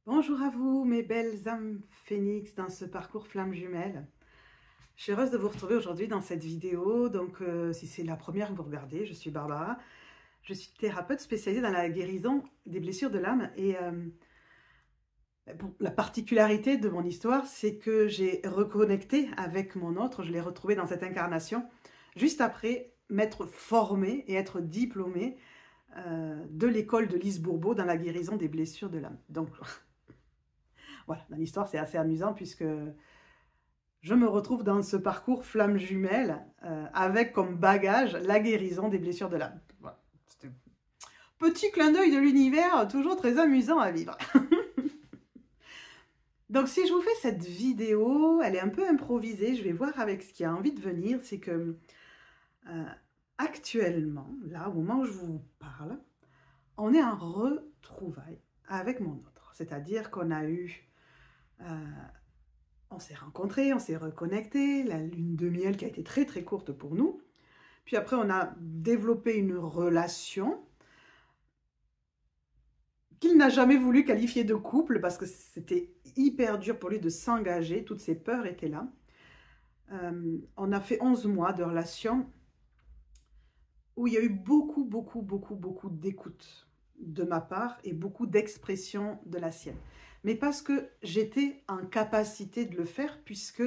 Bonjour à vous, mes belles âmes phénix dans ce parcours flamme jumelle. Je suis heureuse de vous retrouver aujourd'hui dans cette vidéo. Donc, si c'est la première que vous regardez, je suis Barbara. Je suis thérapeute spécialisée dans la guérison des blessures de l'âme. Et la particularité de mon histoire, c'est que j'ai reconnecté avec mon autre. Je l'ai retrouvé dans cette incarnation, juste après m'être formée et être diplômée de l'école de Lise Bourbeau dans la guérison des blessures de l'âme. Donc, voilà, dans l'histoire, c'est assez amusant puisque je me retrouve dans ce parcours flamme jumelle avec comme bagage la guérison des blessures de l'âme. Voilà. Petit clin d'œil de l'univers, toujours très amusant à vivre. Donc si je vous fais cette vidéo, elle est un peu improvisée, je vais voir avec ce qui a envie de venir, c'est que actuellement, là, au moment où je vous parle, on est en retrouvailles avec mon autre. C'est-à-dire qu'on a eu... on s'est rencontrés, on s'est reconnectés, la lune de miel qui a été très très courte pour nous. Puis après, on a développé une relation qu'il n'a jamais voulu qualifier de couple parce que c'était hyper dur pour lui de s'engager, toutes ses peurs étaient là. On a fait 11 mois de relation où il y a eu beaucoup d'écoute de ma part et beaucoup d'expression de la sienne. Mais parce que j'étais en capacité de le faire puisque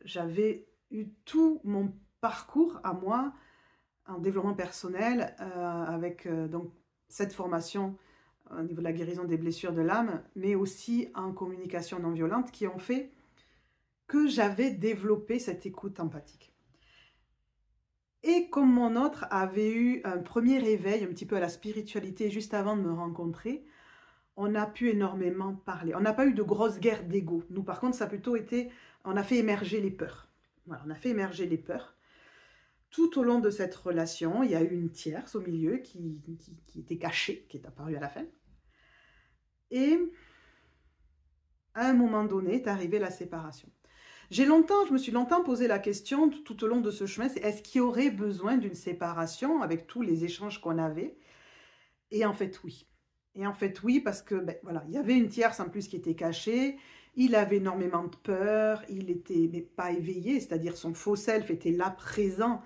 j'avais eu tout mon parcours à moi en développement personnel avec donc cette formation au niveau de la guérison des blessures de l'âme, mais aussi en communication non violente qui ont fait que j'avais développé cette écoute empathique. Et comme mon autre avait eu un premier éveil un petit peu à la spiritualité juste avant de me rencontrer, on a pu énormément parler. On n'a pas eu de grosses guerres d'ego. Nous, par contre, ça a plutôt été... On a fait émerger les peurs. Voilà, on a fait émerger les peurs. Tout au long de cette relation, il y a eu une tierce au milieu qui était cachée, qui est apparue à la fin. Et à un moment donné est arrivée la séparation. Je me suis longtemps posé la question tout au long de ce chemin, c'est est-ce qu'il y aurait besoin d'une séparation avec tous les échanges qu'on avait? Et en fait, oui. Et en fait, oui, parce que, ben, voilà, il y avait une tierce en plus qui était cachée, il avait énormément de peur, il était mais pas éveillé, c'est-à-dire son faux self était là présent,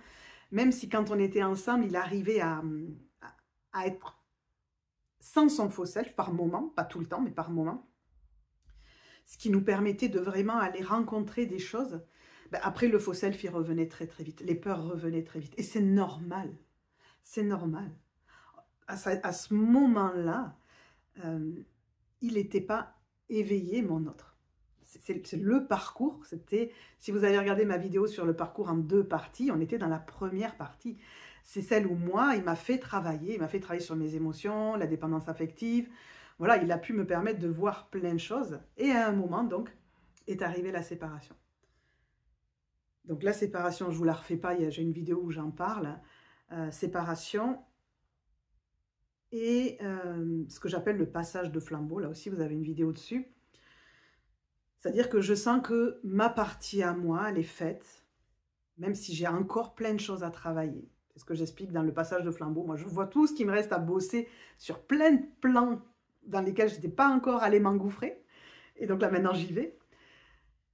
même si quand on était ensemble, il arrivait à être sans son faux self par moment, pas tout le temps, mais par moment, ce qui nous permettait de vraiment aller rencontrer des choses. Ben, après, le faux self, il revenait très très vite, les peurs revenaient très vite, et c'est normal, c'est normal. À ce moment-là, il n'était pas éveillé, mon autre. C'est le parcours, c'était, si vous avez regardé ma vidéo sur le parcours en 2 parties, on était dans la première partie. C'est celle où moi, il m'a fait travailler sur mes émotions, la dépendance affective. Voilà, il a pu me permettre de voir plein de choses. Et à un moment, donc, est arrivée la séparation. Donc la séparation, je ne vous la refais pas, j'ai une vidéo où j'en parle. Séparation, et ce que j'appelle le passage de flambeau, là aussi vous avez une vidéo dessus. C'est-à-dire que je sens que ma partie à moi, elle est faite, même si j'ai encore plein de choses à travailler. C'est ce que j'explique dans le passage de flambeau. Moi, je vois tout ce qui me reste à bosser sur plein de plans dans lesquels je n'étais pas encore allée m'engouffrer. Et donc là, maintenant, j'y vais.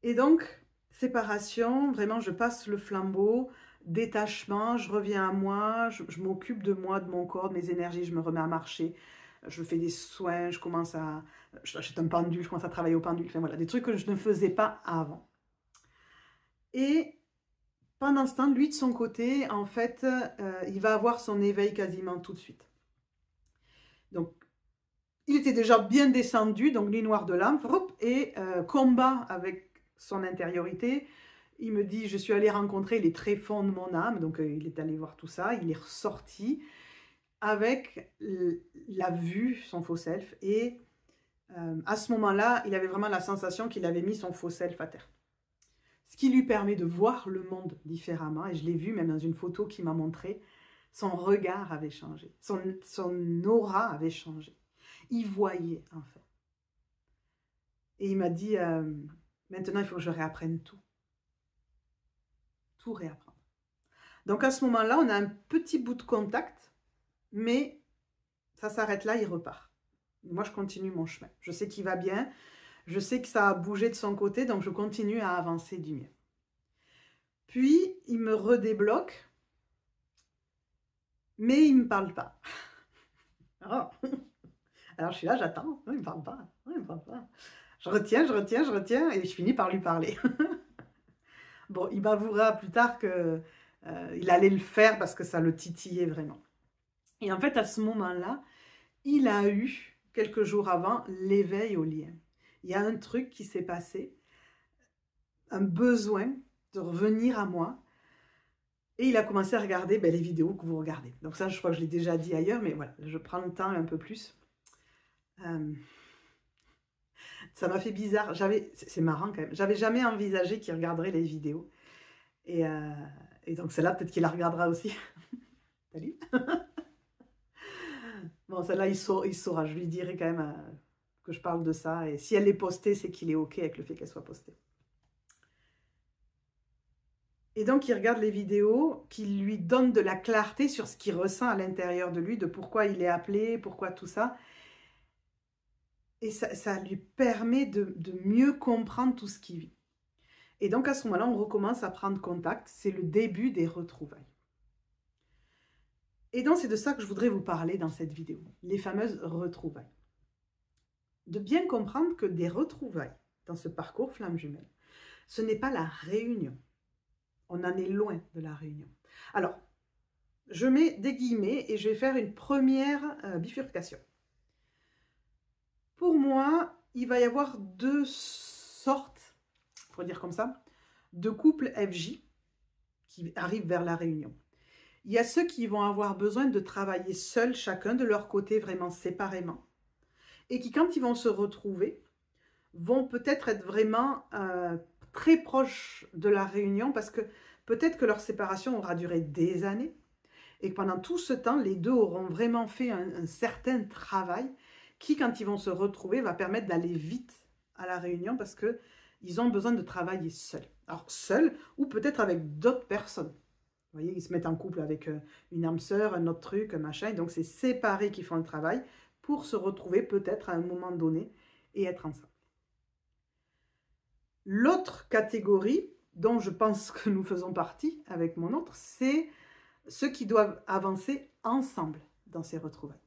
Et donc, séparation, vraiment, je passe le flambeau, détachement, je reviens à moi, je m'occupe de moi, de mon corps, de mes énergies, je me remets à marcher, je fais des soins, j'achète un pendule, je commence à travailler au pendule, enfin voilà, des trucs que je ne faisais pas avant. Et pendant ce temps, lui de son côté, en fait, il va avoir son éveil quasiment tout de suite. Donc, il était déjà bien descendu, donc nuit noire de l'âme, et combat avec son intériorité. Il me dit, je suis allée rencontrer les tréfonds de mon âme, donc il est allé voir tout ça, il est ressorti avec la vue, son faux self, et à ce moment-là, il avait vraiment la sensation qu'il avait mis son faux self à terre. Ce qui lui permet de voir le monde différemment, et je l'ai vu même dans une photo qu'il m'a montrée, son regard avait changé, son aura avait changé. Il voyait, en fait. Et il m'a dit, maintenant, il faut que je réapprenne tout. Tout réapprendre. Donc, à ce moment-là, on a un petit bout de contact, mais ça s'arrête là, il repart. Moi, je continue mon chemin. Je sais qu'il va bien. Je sais que ça a bougé de son côté, donc je continue à avancer du mien. Puis, il me redébloque, mais il ne me parle pas. Oh. Alors, je suis là, j'attends. Non, il ne me parle pas. Non, il me parle pas. Je retiens, et je finis par lui parler. Bon, il m'avouera plus tard que il allait le faire parce que ça le titillait vraiment. Et en fait, à ce moment-là, il a eu, quelques jours avant, l'éveil au lien. Il y a un truc qui s'est passé, un besoin de revenir à moi. Et il a commencé à regarder les vidéos que vous regardez. Donc ça, je crois que je l'ai déjà dit ailleurs, mais voilà, je prends le temps un peu plus. Ça m'a fait bizarre. C'est marrant quand même. J'avais jamais envisagé qu'il regarderait les vidéos. Et donc celle-là, peut-être qu'il la regardera aussi. Salut. Bon, celle-là, il saura. Je lui dirai quand même que je parle de ça. Et si elle est postée, c'est qu'il est OK avec le fait qu'elle soit postée. Et donc, il regarde les vidéos qui lui donnent de la clarté sur ce qu'il ressent à l'intérieur de lui, de pourquoi il est appelé, pourquoi tout ça. Et ça lui permet de mieux comprendre tout ce qu'il vit. Et donc, à ce moment-là, on recommence à prendre contact. C'est le début des retrouvailles. Et donc, c'est de ça que je voudrais vous parler dans cette vidéo, les fameuses retrouvailles. De bien comprendre que des retrouvailles dans ce parcours flamme jumelle, ce n'est pas la réunion. On en est loin de la réunion. Alors, je mets des guillemets et je vais faire une première bifurcation. Pour moi, il va y avoir deux sortes, pour dire comme ça, de couples FJ qui arrivent vers la réunion. Il y a ceux qui vont avoir besoin de travailler seuls, chacun de leur côté, vraiment séparément, et qui, quand ils vont se retrouver, vont peut-être être vraiment très proches de la réunion, parce que peut-être que leur séparation aura duré des années, et que pendant tout ce temps, les deux auront vraiment fait un certain travail, qui, quand ils vont se retrouver, va permettre d'aller vite à la réunion, parce qu'ils ont besoin de travailler seuls. Alors, seuls, ou peut-être avec d'autres personnes. Vous voyez, ils se mettent en couple avec une âme sœur, un autre truc, un machin. Donc, c'est séparés qui font le travail pour se retrouver peut-être à un moment donné et être ensemble. L'autre catégorie, dont je pense que nous faisons partie avec mon autre, c'est ceux qui doivent avancer ensemble dans ces retrouvailles.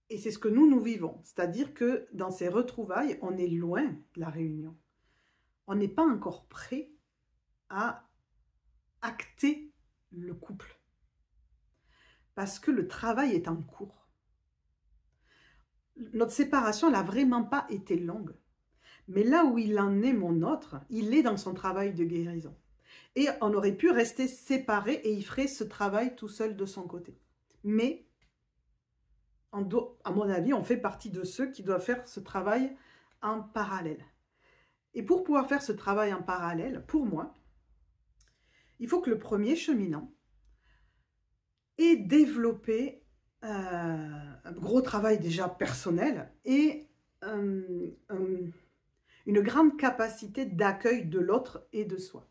Et c'est ce que nous vivons. C'est-à-dire que dans ces retrouvailles, on est loin de la réunion. On n'est pas encore prêt à acter le couple. Parce que le travail est en cours. Notre séparation, elle n'a vraiment pas été longue. Mais là où il en est, mon autre, il est dans son travail de guérison. Et on aurait pu rester séparés et il ferait ce travail tout seul de son côté. Mais, à mon avis, on fait partie de ceux qui doivent faire ce travail en parallèle. Et pour pouvoir faire ce travail en parallèle, pour moi, il faut que le premier cheminant ait développé un gros travail déjà personnel et une grande capacité d'accueil de l'autre et de soi.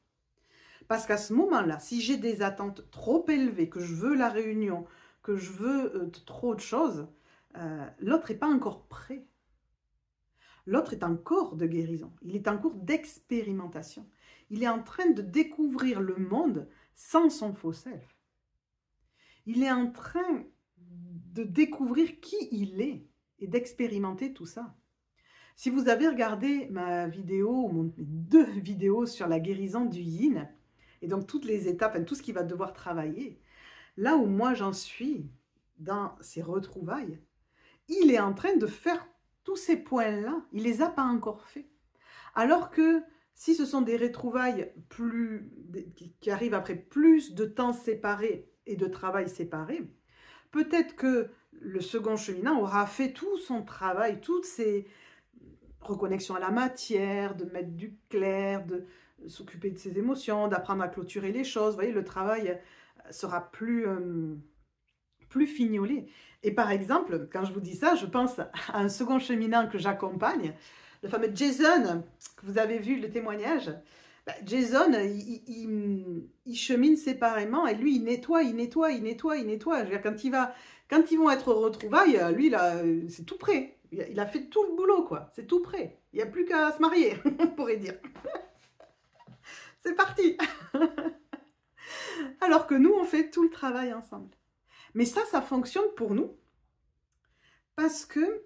Parce qu'à ce moment-là, si j'ai des attentes trop élevées, que je veux la réunion, que je veux trop de choses, l'autre n'est pas encore prêt. L'autre est en cours de guérison, il est en cours d'expérimentation. Il est en train de découvrir le monde sans son faux self. Il est en train de découvrir qui il est et d'expérimenter tout ça. Si vous avez regardé ma vidéo, mes 2 vidéos sur la guérison du yin, et donc toutes les étapes, tout ce qu'il va devoir travailler, là où moi j'en suis dans ces retrouvailles, il est en train de faire tous ces points-là, il ne les a pas encore faits. Alors que si ce sont des retrouvailles qui arrivent après plus de temps séparé et de travail séparé, peut-être que le second cheminant aura fait tout son travail, toutes ses reconnexions à la matière, de mettre du clair, de s'occuper de ses émotions, d'apprendre à clôturer les choses. Vous voyez, le travail sera plus fignolé. Et par exemple, quand je vous dis ça, je pense à un second cheminant que j'accompagne, le fameux Jason, que vous avez vu le témoignage. Jason, il chemine séparément et lui, il nettoie. Je veux dire, Quand ils vont être au retrouvailles, lui, là, c'est tout prêt. Il a fait tout le boulot, quoi. C'est tout prêt. Il n'y a plus qu'à se marier, on pourrait dire. C'est parti. Alors que nous, on fait tout le travail ensemble. Mais ça fonctionne pour nous parce que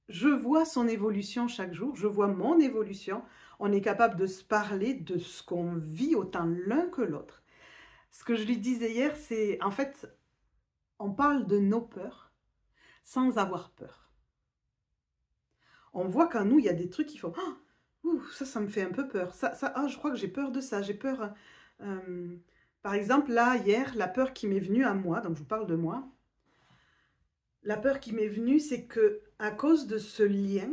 je vois son évolution chaque jour, je vois mon évolution. On est capable de se parler de ce qu'on vit autant l'un que l'autre. Ce que je lui disais hier, c'est en fait, on parle de nos peurs sans avoir peur. On voit qu'en nous, il y a des trucs qui font oh, ça me fait un peu peur. Je crois que j'ai peur de ça. J'ai peur. Par exemple, là, hier, la peur qui m'est venue à moi, donc je vous parle de moi. La peur qui m'est venue, c'est que à cause de ce lien,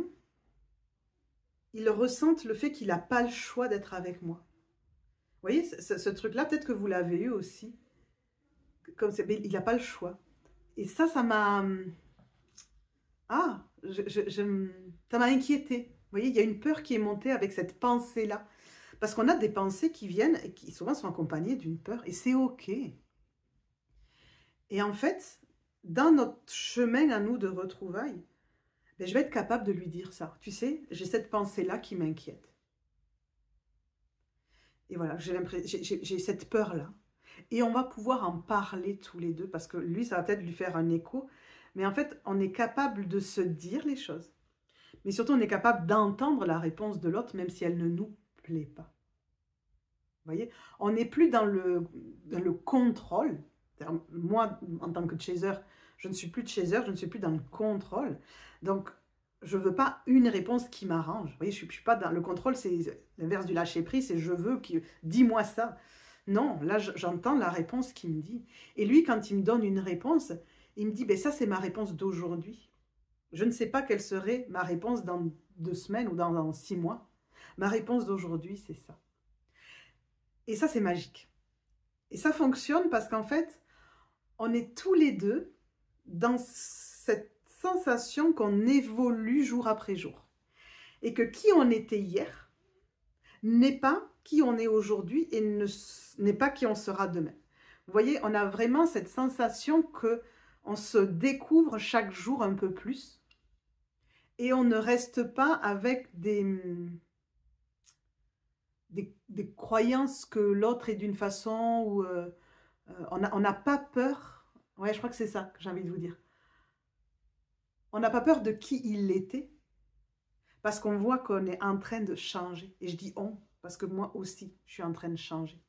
il ressente le fait qu'il n'a pas le choix d'être avec moi. Vous voyez, ce truc-là, peut-être que vous l'avez eu aussi. Comme il n'a pas le choix. Et ça m'a... ça m'a inquiétée. Vous voyez, il y a une peur qui est montée avec cette pensée-là. Parce qu'on a des pensées qui viennent et qui souvent sont accompagnées d'une peur. Et c'est OK. Et en fait, dans notre chemin à nous de retrouvailles, ben, je vais être capable de lui dire ça. Tu sais, j'ai cette pensée-là qui m'inquiète. Et voilà, j'ai cette peur-là. Et on va pouvoir en parler tous les deux, parce que lui, ça va peut-être lui faire un écho. Mais en fait, on est capable de se dire les choses. Mais surtout, on est capable d'entendre la réponse de l'autre, même si elle ne nous plaît pas. Vous voyez, on n'est plus dans le contrôle. Moi, en tant que chaser, je ne suis plus de chaser, je ne suis plus dans le contrôle. Donc, je ne veux pas une réponse qui m'arrange. Vous voyez, je ne suis pas dans le contrôle, c'est l'inverse du lâcher-prise, c'est je veux, dis-moi ça. Non, là, j'entends la réponse qu'il me dit. Et lui, quand il me donne une réponse, il me dit, ben ça, c'est ma réponse d'aujourd'hui. Je ne sais pas quelle serait ma réponse dans 2 semaines ou dans 6 mois. Ma réponse d'aujourd'hui, c'est ça. Et ça, c'est magique. Et ça fonctionne parce qu'en fait, on est tous les deux dans cette sensation qu'on évolue jour après jour. Et que qui on était hier n'est pas qui on est aujourd'hui et n'est pas qui on sera demain. Vous voyez, on a vraiment cette sensation qu'on se découvre chaque jour un peu plus et on ne reste pas avec des croyances que l'autre est d'une façon ou on n'a pas peur. Ouais, je crois que c'est ça que j'ai envie de vous dire. On n'a pas peur de qui il était parce qu'on voit qu'on est en train de changer. Et je dis on parce que moi aussi, je suis en train de changer.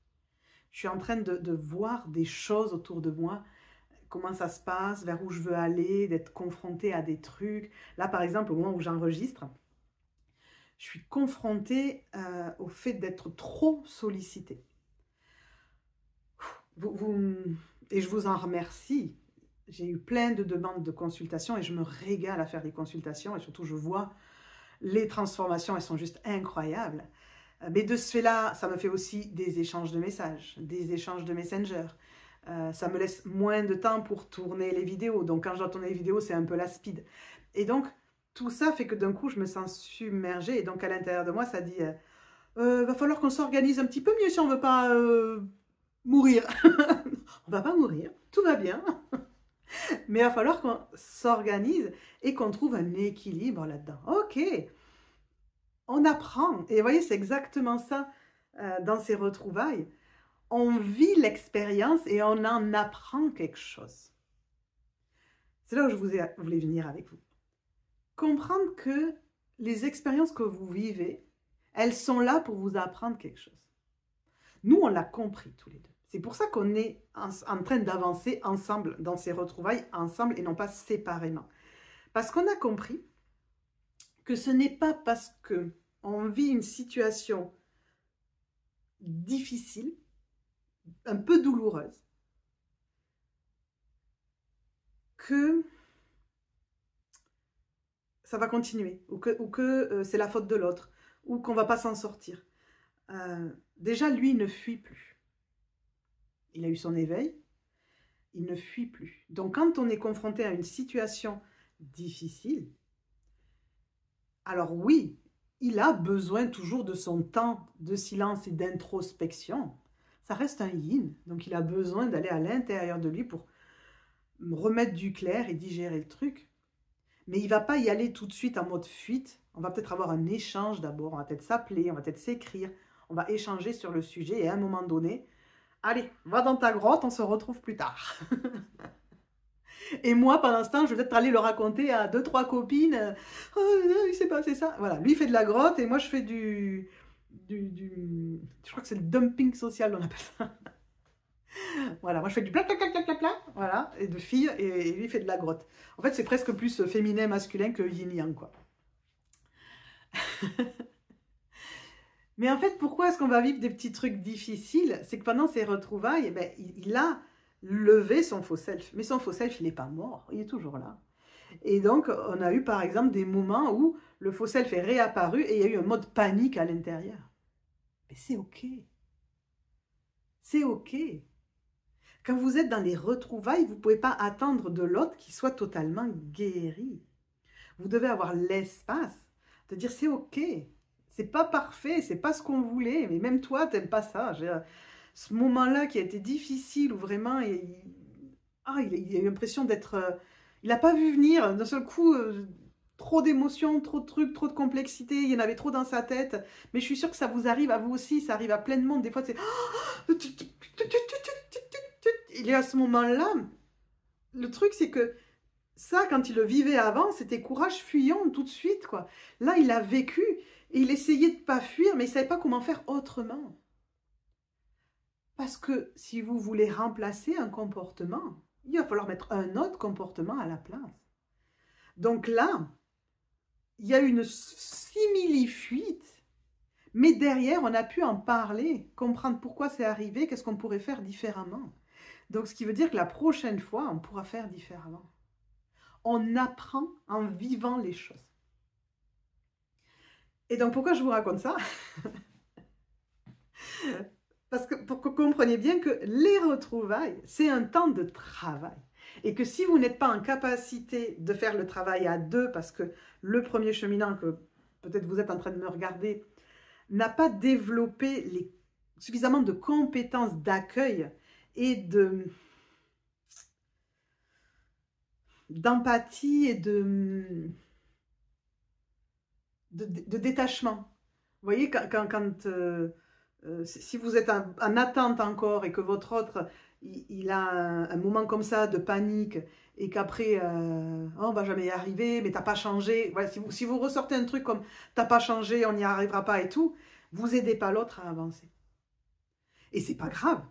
Je suis en train de voir des choses autour de moi, comment ça se passe, vers où je veux aller, d'être confrontée à des trucs. Là, par exemple, au moment où j'enregistre, je suis confrontée au fait d'être trop sollicitée. Et je vous en remercie. J'ai eu plein de demandes de consultation et je me régale à faire des consultations et surtout je vois les transformations, elles sont juste incroyables. Mais de ce fait-là, ça me fait aussi des échanges de messages, des échanges de Messenger. Ça me laisse moins de temps pour tourner les vidéos. Donc quand je dois tourner les vidéos, c'est un peu la speed. Et donc, tout ça fait que d'un coup, je me sens submergée. Et donc à l'intérieur de moi, ça dit, va falloir qu'on s'organise un petit peu mieux si on ne veut pas mourir. On va pas mourir, tout va bien. Mais il va falloir qu'on s'organise et qu'on trouve un équilibre là-dedans. Ok, on apprend. Et vous voyez, c'est exactement ça dans ces retrouvailles. On vit l'expérience et on en apprend quelque chose. C'est là où je voulais venir avec vous. Comprendre que les expériences que vous vivez, elles sont là pour vous apprendre quelque chose. Nous, on l'a compris tous les deux. C'est pour ça qu'on est en train d'avancer ensemble dans ces retrouvailles, ensemble et non pas séparément. Parce qu'on a compris que ce n'est pas parce qu'on vit une situation difficile, un peu douloureuse, que ça va continuer, ou que c'est la faute de l'autre, ou qu'on ne va pas s'en sortir. Déjà, lui, il ne fuit plus. Il a eu son éveil, il ne fuit plus. Donc, quand on est confronté à une situation difficile, alors oui, il a besoin toujours de son temps de silence et d'introspection. Ça reste un yin, donc il a besoin d'aller à l'intérieur de lui pour remettre du clair et digérer le truc. Mais il ne va pas y aller tout de suite en mode fuite. On va peut-être avoir un échange d'abord, on va peut-être s'appeler, on va peut-être s'écrire, on va échanger sur le sujet et à un moment donné, allez, va dans ta grotte, on se retrouve plus tard. Et moi, pendant ce temps, je vais peut-être aller le raconter à 2-3 copines. Oh, il s'est passé ça. Voilà, lui fait de la grotte et moi je fais je crois que c'est le dumping social, on appelle ça. Voilà, moi je fais du plat, voilà, et de filles, et lui fait de la grotte. En fait, c'est presque plus féminin, masculin que yin-yang, quoi. Mais en fait, pourquoi est-ce qu'on va vivre des petits trucs difficiles? C'est que pendant ces retrouvailles, eh ben, il a levé son faux self. Mais son faux self, il n'est pas mort, il est toujours là. Et donc, on a eu par exemple des moments où le faux self est réapparu et il y a eu un mode panique à l'intérieur. Mais c'est OK. C'est OK. Quand vous êtes dans les retrouvailles, vous ne pouvez pas attendre de l'autre qu'il soit totalement guéri. Vous devez avoir l'espace de dire c'est OK. C'est pas parfait, c'est pas ce qu'on voulait, mais même toi, t'aimes pas ça. Ce moment-là qui a été difficile, où vraiment, il a eu l'impression d'être... il n'a pas vu venir, d'un seul coup, trop d'émotions, trop de trucs, trop de complexité, il y en avait trop dans sa tête. Mais je suis sûre que ça vous arrive à vous aussi, ça arrive à plein de monde. Des fois, c'est... Il est à ce moment-là, le truc, c'est que ça, quand il le vivait avant, c'était courage fuyant tout de suite, quoi. Là, il a vécu et il essayait de ne pas fuir, mais il ne savait pas comment faire autrement. Parce que si vous voulez remplacer un comportement, il va falloir mettre un autre comportement à la place. Donc là, il y a une simili-fuite, mais derrière, on a pu en parler, comprendre pourquoi c'est arrivé, qu'est-ce qu'on pourrait faire différemment. Donc, ce qui veut dire que la prochaine fois, on pourra faire différemment. On apprend en vivant les choses. Et donc, pourquoi je vous raconte ça? Parce que pour que vous compreniez bien que les retrouvailles, c'est un temps de travail. Et que si vous n'êtes pas en capacité de faire le travail à deux, parce que le premier cheminant que peut-être vous êtes en train de me regarder, n'a pas développé suffisamment de compétences d'accueil et d'empathie et de détachement. Vous voyez, si vous êtes en attente encore et que votre autre, il a un moment comme ça de panique et qu'après, oh, on va jamais y arriver, mais t'as pas changé. Ouais, si vous ressortez un truc comme t'as pas changé, on n'y arrivera pas et tout, vous aidez pas l'autre à avancer. Et c'est pas grave.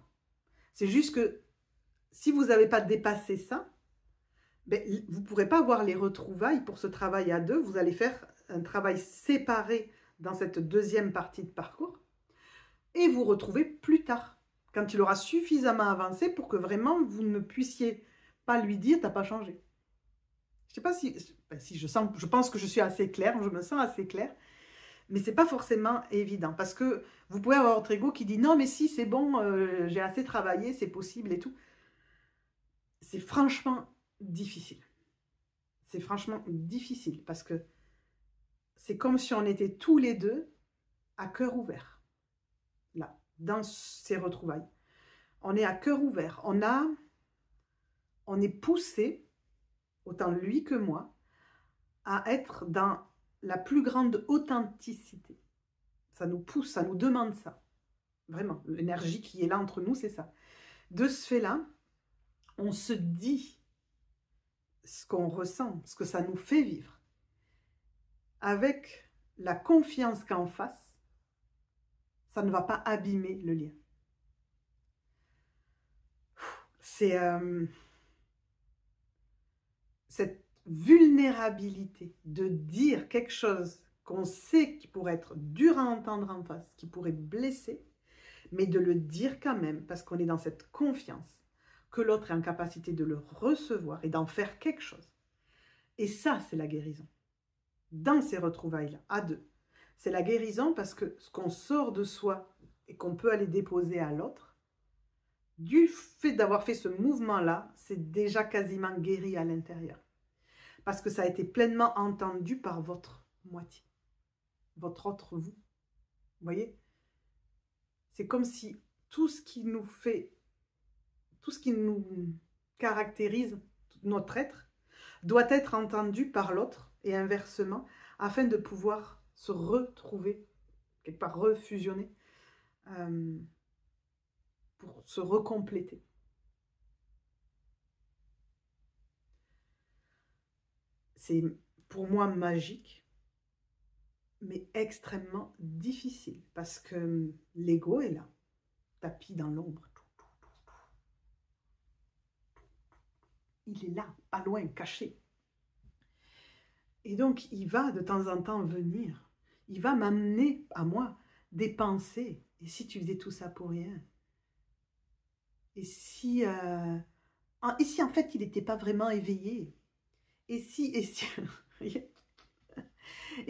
C'est juste que si vous n'avez pas dépassé ça, ben, vous ne pourrez pas avoir les retrouvailles pour ce travail à deux. Vous allez faire un travail séparé dans cette deuxième partie de parcours et vous retrouver plus tard, quand il aura suffisamment avancé pour que vraiment vous ne puissiez pas lui dire « t'as pas changé ». Je ne sais pas si je pense que je suis assez claire, je me sens assez claire, mais ce n'est pas forcément évident parce que vous pouvez avoir votre ego qui dit « non mais si c'est bon, j'ai assez travaillé, c'est possible et tout ». C'est franchement difficile. C'est franchement difficile parce que c'est comme si on était tous les deux à cœur ouvert, là, dans ces retrouvailles. On est à cœur ouvert. On est poussé, autant lui que moi, à être dans la plus grande authenticité. Ça nous pousse, ça nous demande ça. Vraiment, l'énergie qui est là entre nous, c'est ça. De ce fait-là, on se dit ce qu'on ressent, ce que ça nous fait vivre, avec la confiance qu'en face, ça ne va pas abîmer le lien. C'est cette vulnérabilité de dire quelque chose qu'on sait qui pourrait être dur à entendre en face, qui pourrait blesser, mais de le dire quand même, parce qu'on est dans cette confiance, que l'autre est en capacité de le recevoir et d'en faire quelque chose. Et ça, c'est la guérison. Dans ces retrouvailles-là, à deux. C'est la guérison parce que ce qu'on sort de soi et qu'on peut aller déposer à l'autre, du fait d'avoir fait ce mouvement-là, c'est déjà quasiment guéri à l'intérieur. Parce que ça a été pleinement entendu par votre moitié, votre autre vous. Vous voyez? C'est comme si tout ce qui nous fait, tout ce qui nous caractérise notre être, doit être entendu par l'autre et inversement, afin de pouvoir se retrouver, quelque part refusionner, pour se recompléter. C'est pour moi magique, mais extrêmement difficile, parce que l'ego est là, tapis dans l'ombre. Il est là, pas loin, caché. Et donc, il va de temps en temps venir. Il va m'amener à moi des pensées. Et si tu faisais tout ça pour rien? Et si en fait, il n'était pas vraiment éveillé? Et si et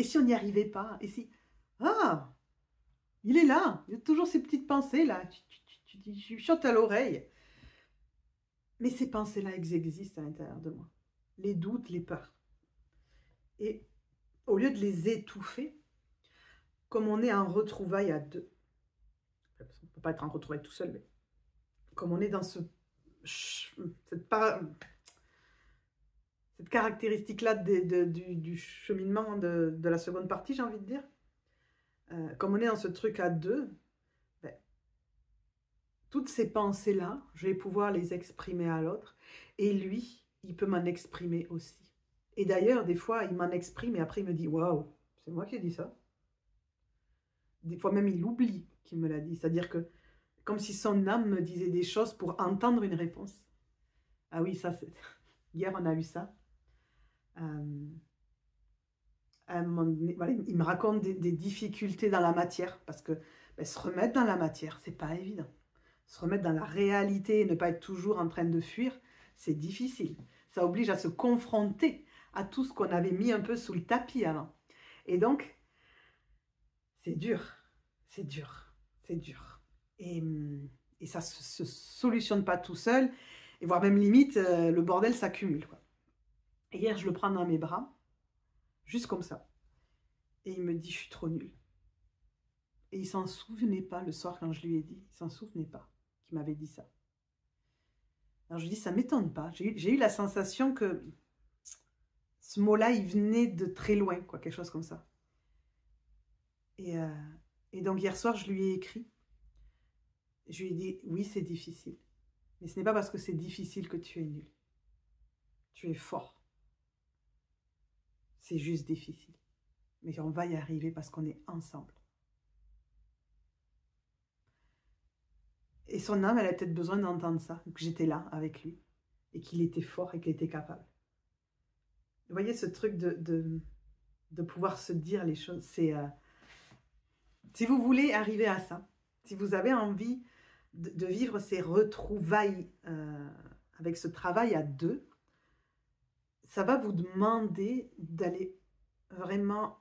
si on n'y arrivait pas? Et si... Ah, il est là. Il y a toujours ces petites pensées là. Tu chantes à l'oreille. Mais ces pensées-là, elles existent à l'intérieur de moi. Les doutes, les peurs. Et au lieu de les étouffer, comme on est en retrouvailles à deux, on ne peut pas être en retrouvailles tout seul, mais comme on est dans cette caractéristique-là du cheminement de la seconde partie, j'ai envie de dire, comme on est dans ce truc à deux, ben, toutes ces pensées-là, je vais pouvoir les exprimer à l'autre, et lui, il peut m'en exprimer aussi. Et d'ailleurs, des fois, il m'en exprime, et après, il me dit « Waouh, c'est moi qui ai dit ça ». Des fois même, il oublie qu'il me l'a dit. C'est-à-dire que, comme si son âme me disait des choses pour entendre une réponse. Ah oui, ça, c'est... Hier, on a eu ça. Voilà, il me raconte des difficultés dans la matière, parce que ben, se remettre dans la matière, c'est pas évident. Se remettre dans la réalité et ne pas être toujours en train de fuir, c'est difficile. Ça oblige à se confronter à tout ce qu'on avait mis un peu sous le tapis avant. Et donc, c'est dur, c'est dur, c'est dur. Et ça ne se solutionne pas tout seul, et voire même limite, le bordel s'accumule. Et hier, je le prends dans mes bras, juste comme ça. Et il me dit, je suis trop nulle. Et il s'en souvenait pas le soir quand je lui ai dit, il s'en souvenait pas qu'il m'avait dit ça. Alors je lui dis, ça m'étonne pas. J'ai eu la sensation que ce mot-là, il venait de très loin, quoi, quelque chose comme ça. Et donc hier soir, je lui ai écrit. Je lui ai dit, oui, c'est difficile. Mais ce n'est pas parce que c'est difficile que tu es nul. Tu es fort. C'est juste difficile. Mais on va y arriver parce qu'on est ensemble. Et son âme, elle a peut-être besoin d'entendre ça, que j'étais là avec lui, et qu'il était fort et qu'il était capable. Vous voyez ce truc de pouvoir se dire les choses, c'est... si vous voulez arriver à ça, si vous avez envie de vivre ces retrouvailles avec ce travail à deux, ça va vous demander d'aller vraiment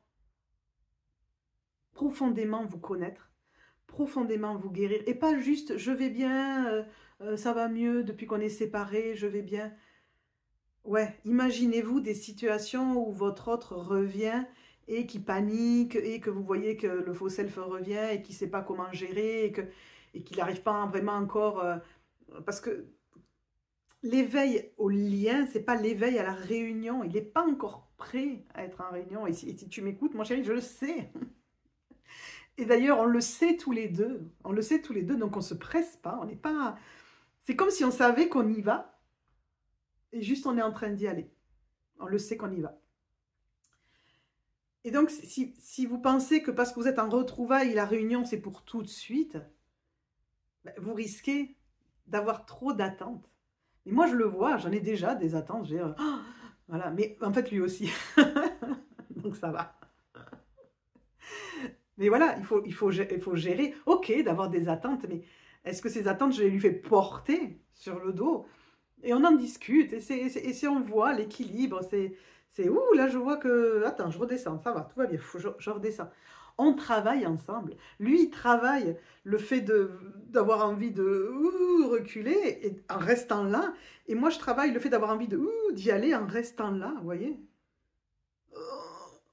profondément vous connaître, profondément vous guérir, et pas juste je vais bien, ça va mieux depuis qu'on est séparés, je vais bien. Ouais, imaginez-vous des situations où votre autre revient et qui panique, et que vous voyez que le faux self revient et qu'il ne sait pas comment gérer, et qu'il n'arrive pas vraiment encore... parce que l'éveil au lien, c'est pas l'éveil à la réunion. Il n'est pas encore prêt à être en réunion. Et si tu m'écoutes, mon chéri, je le sais. Et d'ailleurs, on le sait tous les deux. On le sait tous les deux, donc on ne se presse pas. On n'est pas... C'est comme si on savait qu'on y va, et juste on est en train d'y aller. On le sait qu'on y va. Et donc, si vous pensez que parce que vous êtes en retrouvailles, la réunion, c'est pour tout de suite, ben, vous risquez d'avoir trop d'attentes. Et moi, je le vois, j'en ai déjà des attentes. Oh, voilà, mais en fait, lui aussi. Donc, ça va. Mais voilà, il faut gérer. Ok, d'avoir des attentes, mais est-ce que ces attentes, je les lui fais porter sur le dos? Et on en discute, et on voit l'équilibre. Ouh, là, je vois que... Attends, je redescends, ça va, tout va bien, je redescends. On travaille ensemble. Lui, il travaille le fait d'avoir envie de reculer et, en restant là. Et moi, je travaille le fait d'avoir envie d'y aller en restant là, vous voyez.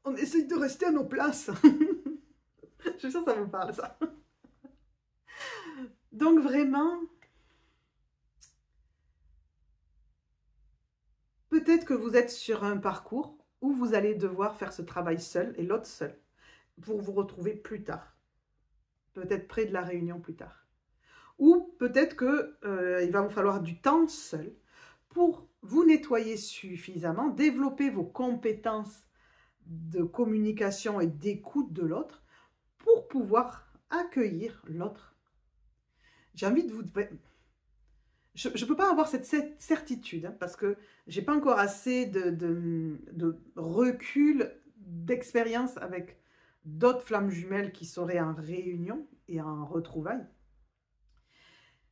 On essaye de rester à nos places. Je suis sûre que ça vous parle, ça. Donc, vraiment, peut-être que vous êtes sur un parcours où vous allez devoir faire ce travail seul et l'autre seul pour vous retrouver plus tard. Peut-être près de la réunion plus tard. Ou peut-être qu'il va vous falloir du temps seul pour vous nettoyer suffisamment, développer vos compétences de communication et d'écoute de l'autre pour pouvoir accueillir l'autre. J'ai envie de vous... Je ne peux pas avoir cette certitude hein, parce que je n'ai pas encore assez de recul, d'expérience avec d'autres flammes jumelles qui seraient en réunion et en retrouvailles.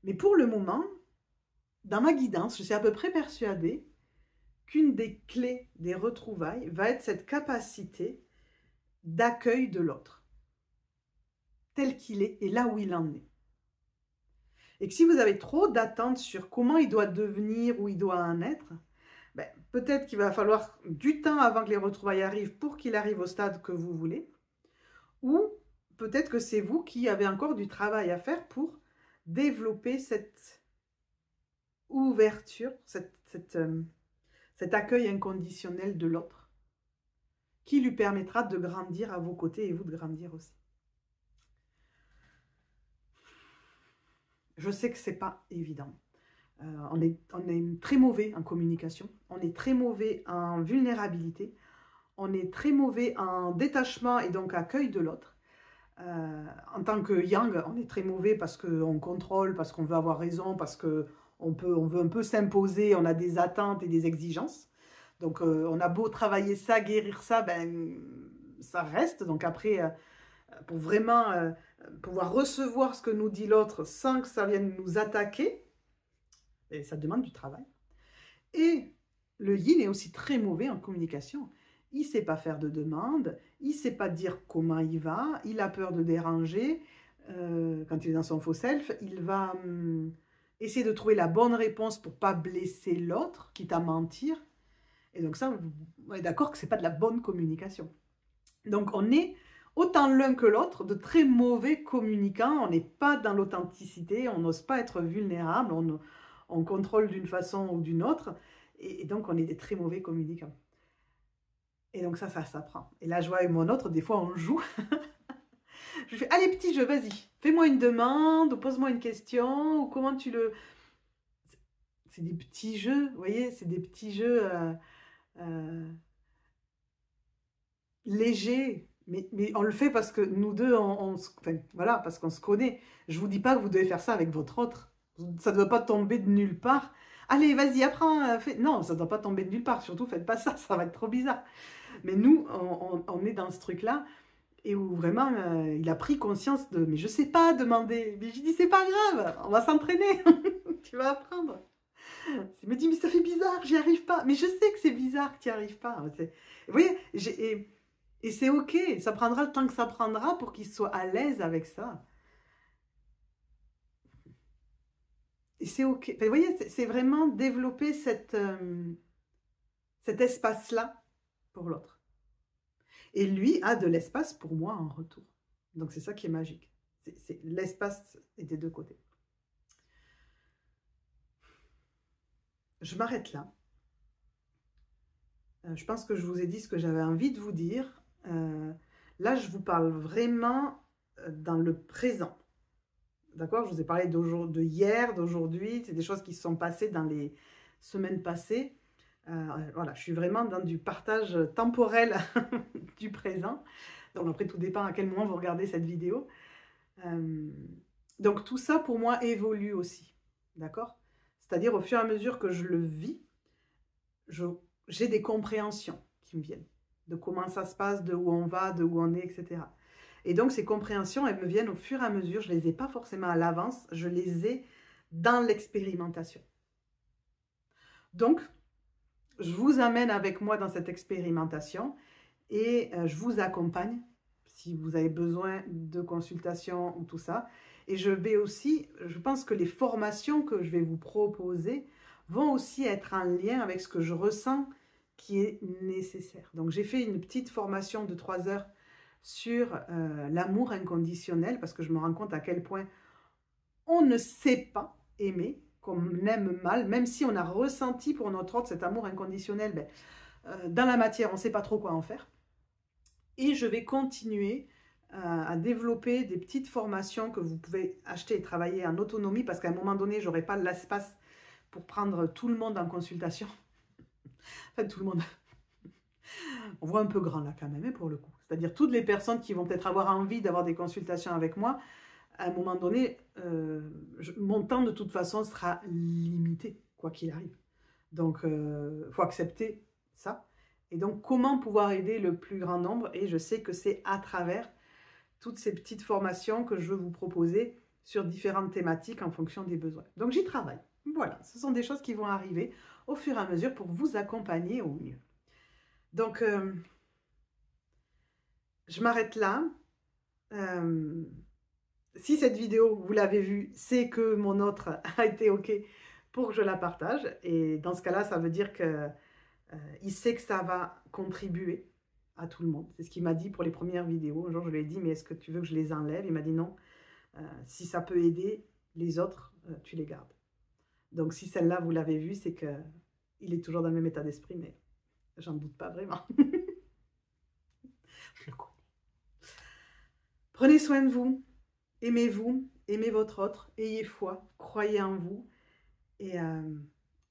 Mais pour le moment, dans ma guidance, je suis à peu près persuadée qu'une des clés des retrouvailles va être cette capacité d'accueil de l'autre, tel qu'il est et là où il en est. Et que si vous avez trop d'attentes sur comment il doit devenir ou il doit en être, ben, peut-être qu'il va falloir du temps avant que les retrouvailles arrivent pour qu'il arrive au stade que vous voulez, ou peut-être que c'est vous qui avez encore du travail à faire pour développer cette ouverture, cet accueil inconditionnel de l'autre, qui lui permettra de grandir à vos côtés et vous de grandir aussi. Je sais que ce n'est pas évident. On est très mauvais en communication, on est très mauvais en vulnérabilité, on est très mauvais en détachement et donc accueil de l'autre. En tant que yang, on est très mauvais parce qu'on contrôle, parce qu'on veut avoir raison, parce qu'on veut un peu s'imposer, on a des attentes et des exigences. Donc on a beau travailler ça, guérir ça, ben, ça reste. Donc après, pour vraiment pouvoir recevoir ce que nous dit l'autre sans que ça vienne nous attaquer, et ça demande du travail. Et le yin est aussi très mauvais en communication. Il ne sait pas faire de demande, il ne sait pas dire comment il va, il a peur de déranger. Quand il est dans son faux self, il va essayer de trouver la bonne réponse pour ne pas blesser l'autre, quitte à mentir. Et donc ça, on est d'accord que ce n'est pas de la bonne communication. Donc on est autant l'un que l'autre de très mauvais communicants, on n'est pas dans l'authenticité, on n'ose pas être vulnérable, on contrôle d'une façon ou d'une autre, et donc on est des très mauvais communicants. Et donc ça s'apprend. Et là, je vois avec mon autre, des fois on joue. Je fais, allez petit jeu, vas-y, fais-moi une demande, ou pose-moi une question, ou comment tu le... C'est des petits jeux, vous voyez, c'est des petits jeux légers. Mais on le fait parce que nous deux, enfin, voilà, parce qu'on se connaît. Je vous dis pas que vous devez faire ça avec votre autre. Ça ne doit pas tomber de nulle part. Allez, vas-y, apprends. Non, ça ne doit pas tomber de nulle part. Surtout, faites pas ça, ça va être trop bizarre. Mais nous, on est dans ce truc-là. Et où vraiment, il a pris conscience de... Mais je sais pas demander. Mais je dis, c'est pas grave, on va s'entraîner. Tu vas apprendre. Il me dit, mais ça fait bizarre, j'y arrive pas. Mais je sais que c'est bizarre que tu n'y arrives pas. Vous voyez, et c'est ok, ça prendra le temps que ça prendra pour qu'il soit à l'aise avec ça. Et c'est ok. Vous voyez, c'est vraiment développer cet espace-là pour l'autre. Et lui a de l'espace pour moi en retour. Donc c'est ça qui est magique. L'espace est des deux côtés. Je m'arrête là. Je pense que je vous ai dit ce que j'avais envie de vous dire. Là, je vous parle vraiment dans le présent. D'accord? Je vous ai parlé de hier, d'aujourd'hui. C'est des choses qui se sont passées dans les semaines passées. Voilà, je suis vraiment dans du partage temporel du présent. Donc après, tout dépend à quel moment vous regardez cette vidéo. Donc tout ça, pour moi, évolue aussi. D'accord? C'est-à-dire, au fur et à mesure que je le vis, j'ai des compréhensions qui me viennent. De comment ça se passe, de où on va, de où on est, etc. Et donc, ces compréhensions, elles me viennent au fur et à mesure. Je ne les ai pas forcément à l'avance, je les ai dans l'expérimentation. Donc, je vous amène avec moi dans cette expérimentation et je vous accompagne si vous avez besoin de consultation ou tout ça. Et je vais aussi, je pense que les formations que je vais vous proposer vont aussi être en lien avec ce que je ressens qui est nécessaire. Donc, j'ai fait une petite formation de 3 heures sur l'amour inconditionnel parce que je me rends compte à quel point on ne sait pas aimer qu'on aime mal, même si on a ressenti pour notre autre cet amour inconditionnel, ben, dans la matière, on ne sait pas trop quoi en faire. Et je vais continuer à développer des petites formations que vous pouvez acheter et travailler en autonomie, parce qu'à un moment donné, je n'aurai pas l'espace pour prendre tout le monde en consultation. Enfin, tout le monde. On voit un peu grand là quand même, hein, pour le coup. C'est-à-dire toutes les personnes qui vont peut-être avoir envie d'avoir des consultations avec moi, à un moment donné, mon temps de toute façon sera limité, quoi qu'il arrive. Donc, il faut accepter ça. Et donc, comment pouvoir aider le plus grand nombre? Et je sais que c'est à travers toutes ces petites formations que je veux vous proposer sur différentes thématiques en fonction des besoins. Donc, j'y travaille. Voilà, ce sont des choses qui vont arriver au fur et à mesure pour vous accompagner au mieux. Donc, je m'arrête là. Si cette vidéo, vous l'avez vue, c'est que mon autre a été OK pour que je la partage. Et dans ce cas-là, ça veut dire qu'il sait que ça va contribuer à tout le monde. C'est ce qu'il m'a dit pour les premières vidéos. Un jour, je lui ai dit, mais est-ce que tu veux que je les enlève? Il m'a dit non. Si ça peut aider les autres, tu les gardes. Donc, si celle-là, vous l'avez vue, c'est qu'il est toujours dans le même état d'esprit, mais j'en doute pas vraiment. Je le connais. Prenez soin de vous. Aimez-vous, aimez votre autre, ayez foi, croyez en vous et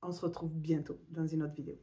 on se retrouve bientôt dans une autre vidéo.